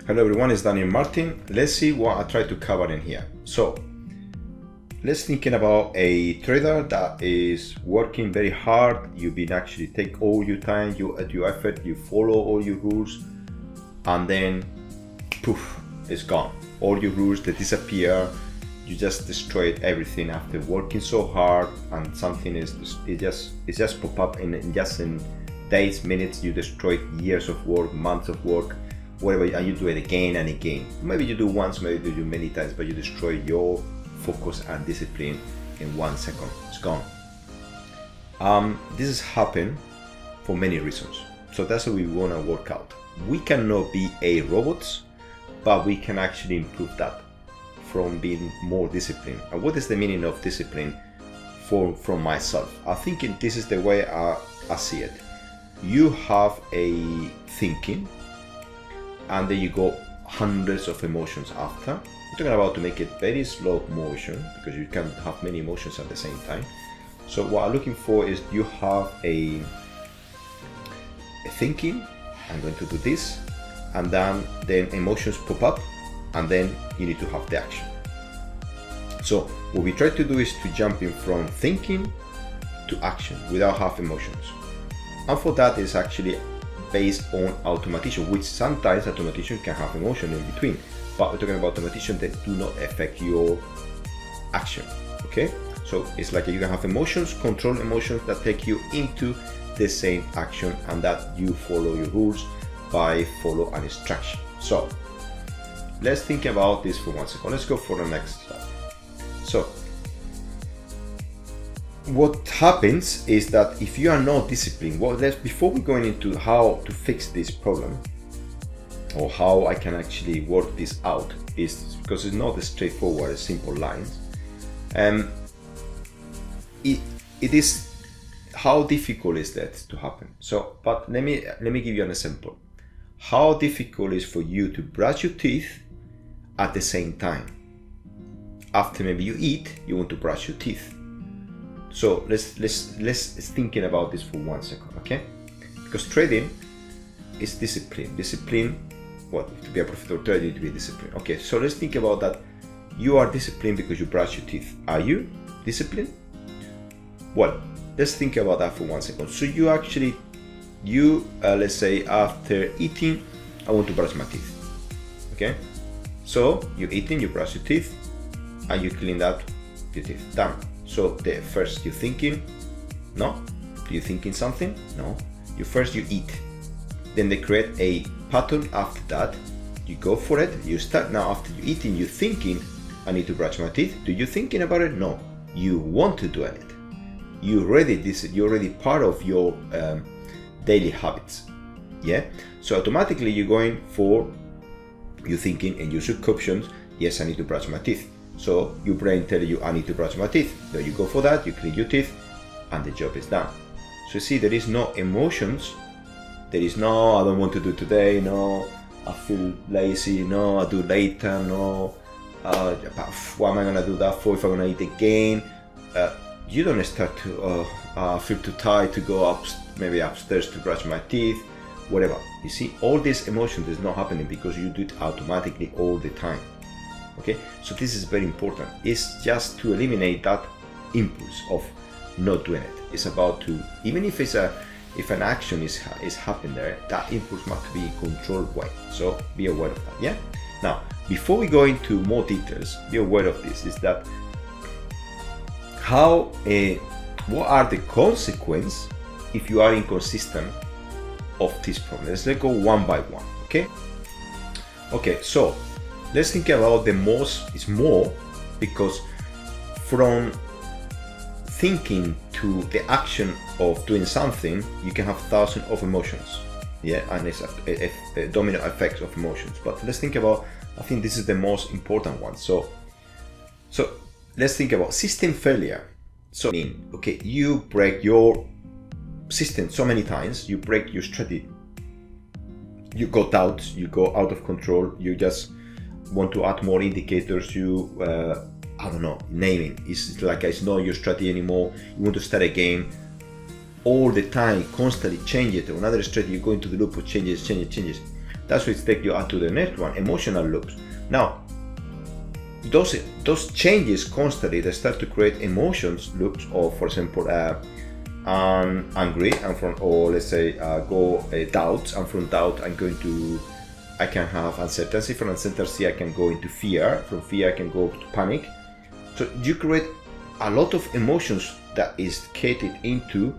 Hello everyone, it's Daniel Martin. Let's see what I try to cover in here. So let's thinking about a trader that is working very hard. You've been actually take all your time, your effort, you follow all your rules, and then poof, it's gone. All your rules, they disappear. You just destroyed everything after working so hard, and something it just pop up in days, minutes. You destroyed years of work, months of work, whatever, and you do it again and again. Maybe you do once, maybe you do many times, but you destroy your focus and discipline in 1 second. It's gone. This has happened for many reasons. So that's what we want to work out. We cannot be a robots, but we can actually improve that from being more disciplined. And what is the meaning of discipline from myself? I think this is the way I see it. You have a thinking, and then you go hundreds of emotions after. I'm talking about to make it very slow motion, because you can have many emotions at the same time. So what I'm looking for is you have a thinking, I'm going to do this, and then emotions pop up, and then you need to have the action. So what we try to do is to jump in from thinking to action without half emotions. And for that is actually based on automation, which sometimes automation can have emotion in between, but we're talking about automation that do not affect your action. Okay, so it's like you can have emotions, control emotions that take you into the same action, and that you follow your rules by follow an instruction. So let's think about this for 1 second. Let's go for the next slide. So what happens is that if you are not disciplined, before we go into how to fix this problem, or how I can actually work this out, is because it's not as straightforward as simple lines. It is, how difficult is that to happen? So, but let me give you an example. How difficult is for you to brush your teeth at the same time? After maybe you eat, you want to brush your teeth. So let's thinking about this for 1 second, okay? Because trading is discipline. Discipline, to be a profitable trader, you need to be disciplined. Okay, so let's think about that. You are disciplined because you brush your teeth. Are you disciplined? Well, let's think about that for 1 second. So you actually, let's say after eating, I want to brush my teeth. Okay, so you're eating, you brush your teeth, and you clean that your teeth. Done. So the first you're thinking, no? You're thinking something? No. You eat. Then they create a pattern after that. You go for it. You start now after you eating, you're thinking, I need to brush my teeth. Do you thinking about it? No. You want to do it. You're already part of your daily habits. Yeah. So automatically you're going for, you're thinking in your subconscious, yes, I need to brush my teeth. So your brain tells you, I need to brush my teeth. Then you go for that, you clean your teeth, and the job is done. So you see, there is no emotions. There is no, I don't want to do today. No, I feel lazy. No, I do later. No, what am I gonna do that for if I'm gonna eat again? You don't start to feel too tired to go up, maybe upstairs to brush my teeth, whatever. You see, all these emotions is not happening because you do it automatically all the time. Okay, so this is very important. It's just to eliminate that impulse of not doing it. It's about to, even if an action is happening there, that impulse must be controlled way. So be aware of that. Yeah. Now, before we go into more details, be aware of this. Is that what are the consequences if you are inconsistent of this problem? Let's go one by one. Okay. Okay. So let's think about the most is more, because from thinking to the action of doing something, you can have thousands of emotions. Yeah, and it's a domino effect of emotions. But let's think about, I think this is the most important one. So let's think about system failure. So, okay, you break your system so many times, you break your strategy. You got out, you go out of control, you just want to add more indicators, I don't know, naming. It's like it's not your strategy anymore. You want to start again. all the time, constantly change it. Another strategy, you go into the loop of changes. That's what takes you out to the next one, emotional loops. Now, those changes constantly, they start to create emotions loops, or for example, angry, and from, or let's say doubts, and from doubt I can have uncertainty, from uncertainty I can go into fear, from fear I can go to panic. So you create a lot of emotions that is catered into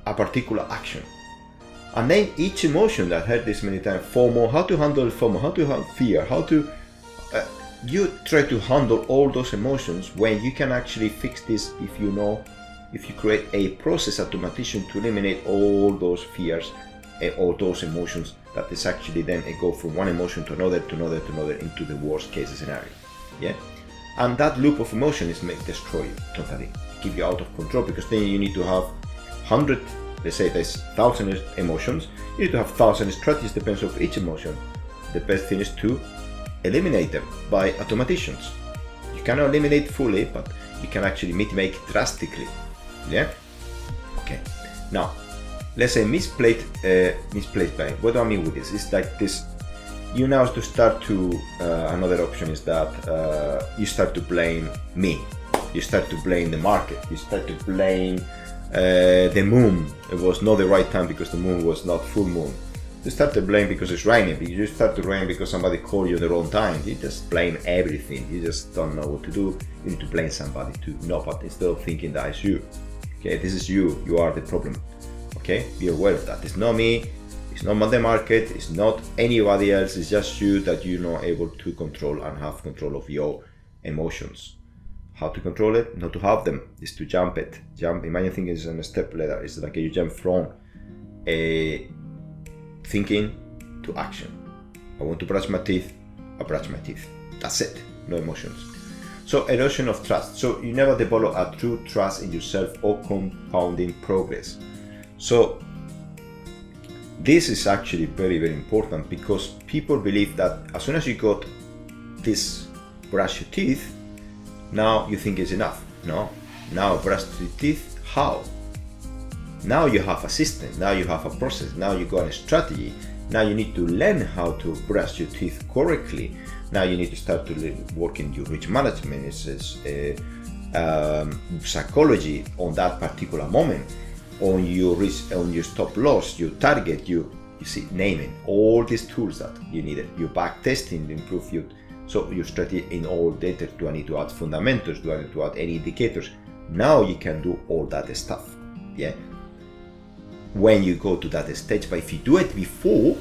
a particular action. And then each emotion that I heard this many times, FOMO, how to handle FOMO, how to handle fear, how to you try to handle all those emotions, when you can actually fix this if you create a process automation to eliminate all those fears, all those emotions, that is actually then go from one emotion to another into the worst case scenario. Yeah, and that loop of emotion is destroy you totally, keep you out of control, because then you need to have 100, let's say there's 1,000 emotions, you need to have 1,000 strategies depends on each emotion. The best thing is to eliminate them by automations. You cannot eliminate fully, but you can actually mitigate drastically. Yeah. Okay. Now, let's say misplaced blame. What do I mean with this? It's like this. You now have to start to another option is that you start to blame me. You start to blame the market. You start to blame the moon. It was not the right time because the moon was not full moon. You start to blame because it's raining. You start to blame because somebody called you the wrong time. You just blame everything. You just don't know what to do. You need to blame somebody too. No, but instead of thinking that it's you. Okay, this is you. You are the problem. Okay, be aware of that. It's not me. It's not the market. It's not anybody else. It's just you that you're not able to control and have control of your emotions. How to control it? Not to have them. Is to jump it. Jump. Imagine thinking is on a step ladder. It's like you jump from a thinking to action. I want to brush my teeth, I brush my teeth. That's it. No emotions. So erosion of trust. So you never develop a true trust in yourself or compounding progress. So this is actually very, very important, because people believe that as soon as you got this brush your teeth, now you think it's enough. No, now brush your teeth, how? Now you have a system, now you have a process, now you got a strategy, now you need to learn how to brush your teeth correctly. Now you need to start to work in your risk management, psychology on that particular moment, on your risk, on your stop loss, your target, you see, naming all these tools that you needed, your back testing to improve your strategy in all data. Do I need to add fundamentals? Do I need to add any indicators? Now you can do all that stuff. Yeah. When you go to that stage, but if you do it before,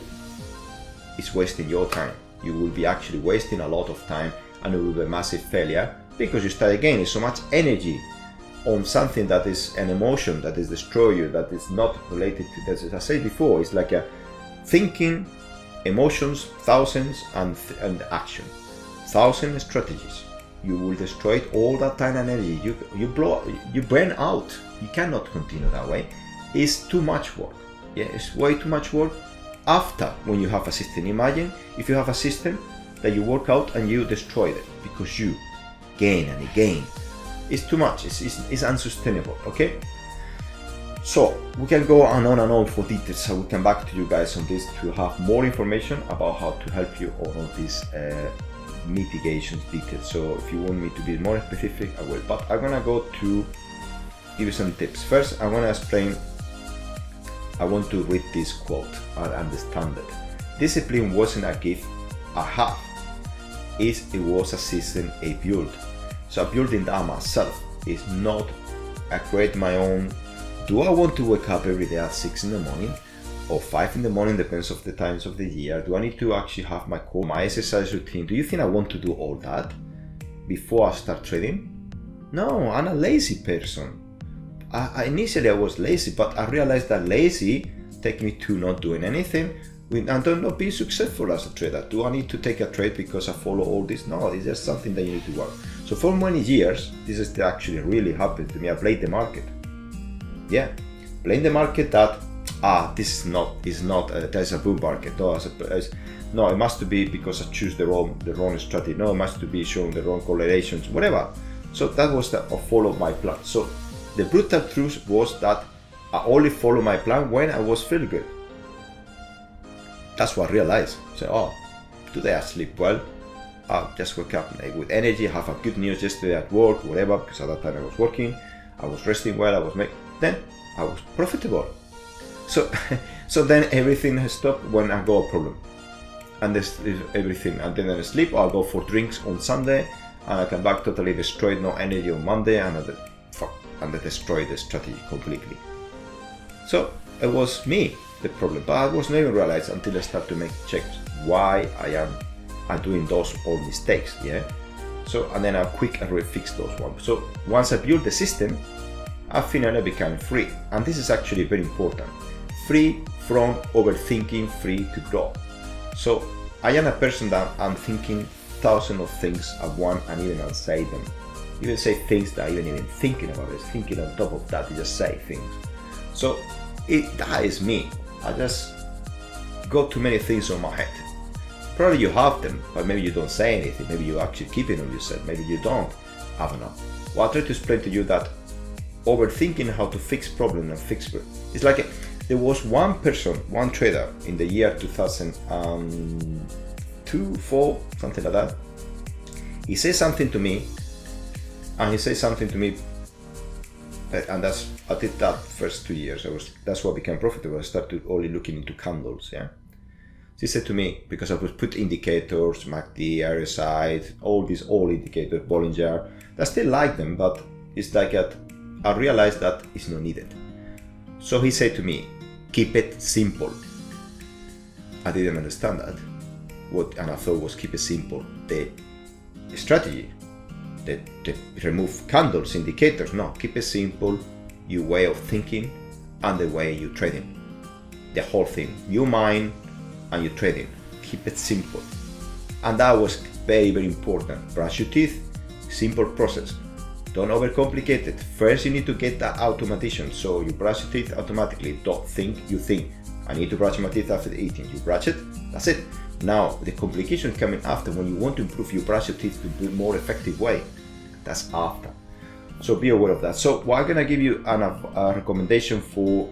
it's wasting your time. You will be actually wasting a lot of time, and it will be a massive failure, because you start again so much energy on something that is an emotion that is destroy you, that is not related to that. As I said before, it's like a thinking, emotions, thousands, and action, 1,000 strategies. You will destroy all that time and energy. You burn out. You cannot continue that way. It's too much work. Yeah, it's way too much work. After, when you have a system, imagine if you have a system that you work out and you destroy it because you gain and again. It's too much. It's unsustainable. Okay. So we can go on and on for details. I will come back to you guys on this to have more information about how to help you on all these mitigations details. So if you want me to be more specific, I will. But I'm gonna go to give you some tips. First, I'm gonna explain. I want to read this quote and understand it. Discipline wasn't a gift I have. It was a system I built. So building that myself is not I create my own. Do I want to wake up every day at 6 in the morning or 5 in the morning, depends of the times of the year? Do I need to actually have my exercise routine? Do you think I want to do all that before I start trading? No, I'm a lazy person. Initially I was lazy, but I realized that lazy take me to not doing anything and not be successful as a trader. Do I need to take a trade because I follow all this? No, it's just something that you need to work. So for many years, this is actually really happened to me. I played the market. Yeah, playing the market that this is not there's a bull market. No, it must be because I choose the wrong strategy. No, it must be showing the wrong correlations, whatever. So that was I followed my plan. So the brutal truth was that I only follow my plan when I was feeling good. that's what I realized. So, oh, today I sleep well. I just wake up with energy, have a good news yesterday at work, whatever, because at that time I was working, I was resting well, then I was profitable. So, so then everything has stopped when I got a problem. And this is everything. And then I sleep, I'll go for drinks on Sunday, and I come back totally destroyed, no energy on Monday, and I destroyed the strategy completely. So it was me, the problem, but I was never realized until I started to make checks why I'm doing those old mistakes, yeah. So, and then I quickly fix those ones. So once I built the system, I finally became free, and this is actually very important. Free from overthinking, free to grow. So I am a person that I'm thinking thousands of things at once, and even I'll say them. Even say things that I even thinking about it, thinking on top of that, you just say things. So that is me. I just got too many things on my head. Probably you have them, but maybe you don't say anything. Maybe you actually keep it on yourself. Maybe you don't. I don't know. Well, I try to explain to you that overthinking how to fix problems and fix it. It's like there was one person, one trader in the year 2002, 4, something like that. He said something to me, and I did that first 2 years. That's what became profitable. I started only looking into candles. Yeah. He said to me, because I would put indicators, MACD, RSI, all these old indicators, Bollinger. I still like them, but it's like I realized that it's not needed. So he said to me, keep it simple. I didn't understand that. And I thought was keep it simple. The strategy, the remove candles, indicators. No, keep it simple. Your way of thinking and the way you trading. The whole thing, your mind and your trading. Keep it simple. And that was very, very important. Brush your teeth, simple process. Don't overcomplicate it. First, you need to get that automation. So you brush your teeth automatically. Don't think, you think. I need to brush my teeth after eating. You brush it, that's it. Now, the complication coming after, when you want to improve, you brush your teeth to do a more effective way. That's after. So be aware of that. So what I'm gonna give you a recommendation for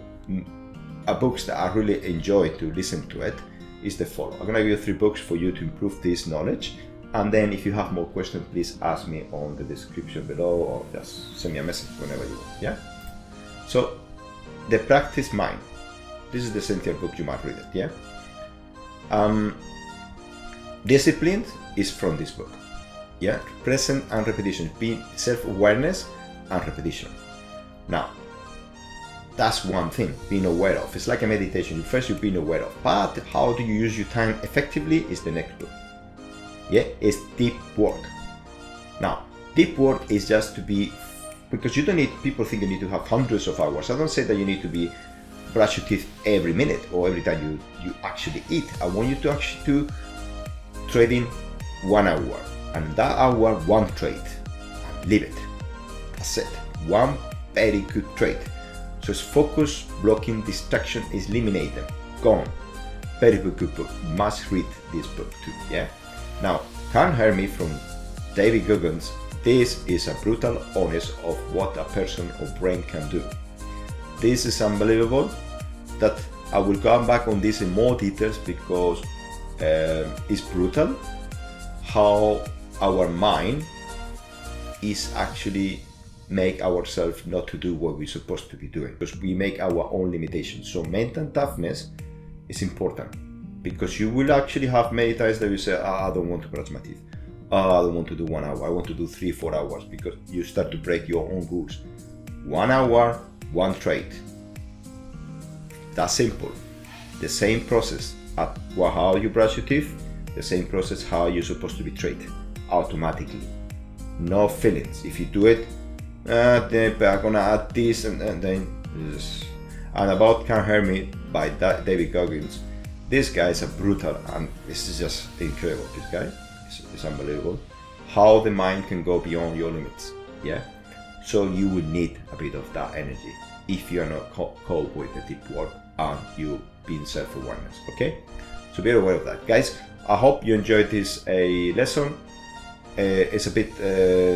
books that I really enjoy to listen to it is the following. I'm gonna give you 3 books for you to improve this knowledge. And then if you have more questions, please ask me on the description below, or just send me a message whenever you want, yeah? So, The Practice Mind. This is the essential book, you might read it, yeah? Discipline is from this book, yeah? Present and repetition, being self-awareness and repetition. Now, that's one thing, being aware of. It's like a meditation. First, you're being aware of, but how do you use your time effectively is the next book. Yeah, it's deep work. Now, deep work is just to be, because you don't need, people think you need to have hundreds of hours. I don't say that you need to be brush your teeth every minute or every time you actually eat. I want you to actually do trading 1 hour, and that hour, one trade, and leave it. That's it. One very good trade. So it's focus, blocking, distraction, is eliminate them. Gone. Very good book. Must read this book too, yeah? Now, Can't Hear Me from David Goggins. This is a brutal honest of what a person or brain can do. This is unbelievable. That I will come back on this in more details, because it's brutal how our mind is actually make ourselves not to do what we're supposed to be doing, because we make our own limitations. So mental toughness is important. Because you will actually have many times that you say, I don't want to brush my teeth. I don't want to do 1 hour. I want to do 3-4 hours, because you start to break your own rules. 1 hour, one trade. That's simple. The same process. How you brush your teeth, the same process how you're supposed to be traded. Automatically. No feelings. If you do it, then I'm gonna add this and then this. And about Can't Hear Me by David Goggins. This guy is a brutal, and this is just incredible. This guy is unbelievable. How the mind can go beyond your limits, yeah? So you will need a bit of that energy if you are not called with the deep work and you being self-awareness, okay? So be aware of that. Guys, I hope you enjoyed this lesson. It's a bit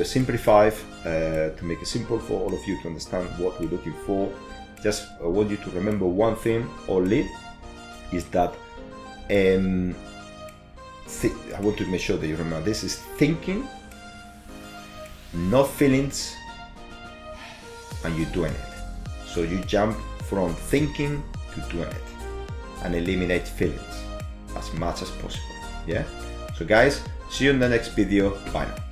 simplified to make it simple for all of you to understand what we're looking for. Just I want you to remember one thing only, is that I want to make sure that you remember this is thinking, not feelings, and you're doing it. So you jump from thinking to doing it and eliminate feelings as much as possible. Yeah? So guys, see you in the next video. Bye now.